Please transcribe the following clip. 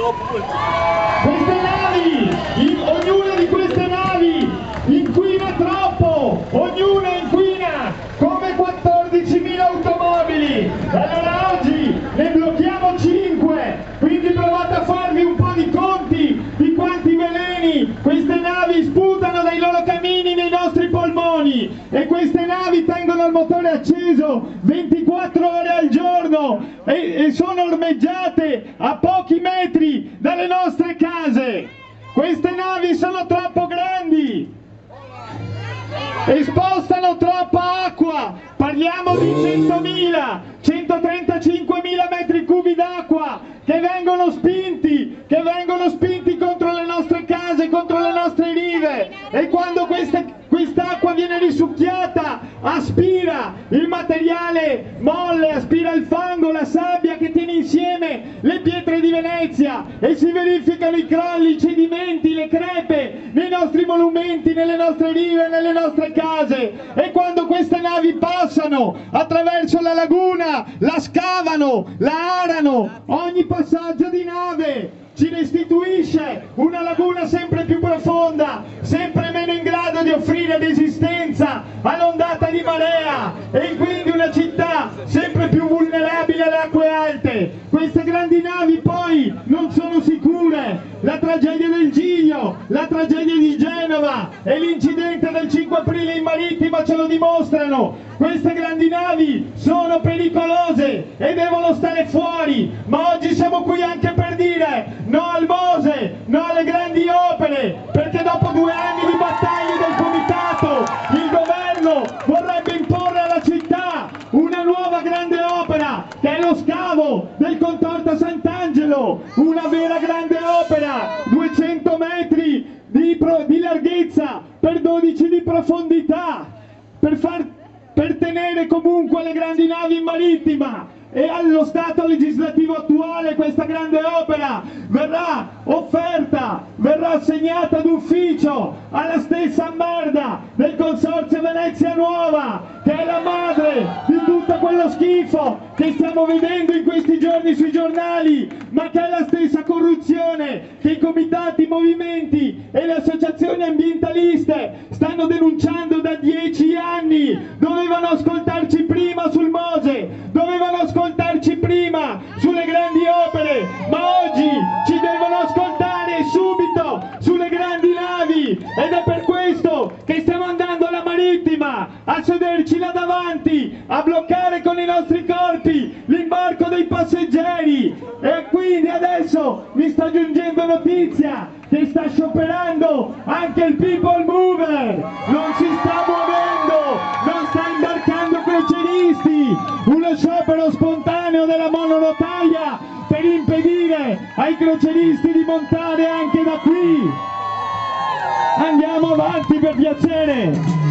Queste navi, ognuna di queste navi inquina troppo, ognuna inquina come 14.000 automobili. Allora oggi ne blocchiamo 5, quindi provate a farvi un po' di conti di quanti veleni queste navi sputano dai loro camini nei nostri polmoni, e queste navi tengono il motore acceso 24 ore al giorno e sono ormeggiate a pochi metri dalle nostre case. Queste navi sono troppo grandi e spostano troppa acqua, parliamo di 100.000, 135.000 metri cubi d'acqua che vengono spinti contro le nostre case, contro le nostre rive, e quando quest'acqua viene risucchiata aspira il materiale molle, aspira il fango, la sabbia che tiene insieme le pietre di Venezia, e si verificano i crolli, i cedimenti, le crepe nei nostri monumenti, nelle nostre rive, nelle nostre case. E quando queste navi passano attraverso la laguna, la scavano, la arano, ogni passaggio di nave ci restituisce una laguna sempre più profonda, sempre meno in grado di offrire resistenza all'ondata di marea, e quindi una città sempre più vulnerabile alle acque alte. Queste grandi navi poi non sono sicure. La tragedia del Giglio, la tragedia di Genova e l'incidente del 5 aprile in Marittima ce lo dimostrano. Queste grandi navi sono pericolose e devono stare fuori, ma oggi siamo qui anche per dire no al Mose, no alle grandi opere, perché dopo 2 anni di battaglie del comitato il governo vorrebbe imporre alla città una nuova grande opera, che è lo scavo del contorta Sant'Angelo, una vera grande opera, 200 metri di larghezza per 12 di profondità, per tenere comunque le grandi navi in marittima. E allo stato legislativo attuale questa grande opera verrà offerta, verrà assegnata d'ufficio alla stessa merda del Consorzio Venezia Nuova, che è la madre di tutto quello schifo che stiamo vedendo in questi giorni sui giornali, ma che è la stessa corruzione che i comitati, i movimenti e le associazioni ambientaliste stanno denunciando da 10 anni. Dovevano ascoltarci prima sul Mose, dovevano ascoltarci prima sulle grandi opere, ma oggi ci devono ascoltare subito sulle grandi navi, ed è per questo che stiamo andando alla marittima a sederci là davanti, a bloccare con i nostri corpi l'imbarco dei passeggeri. E quindi adesso mi sta giungendo notizia che sta scioperando anche il People Mover, non si sta muovendo, non sta imbarcando croceristi, uno sciopero spontaneo della monorotaia per impedire ai croceristi di montare anche da qui. Andiamo avanti, per piacere.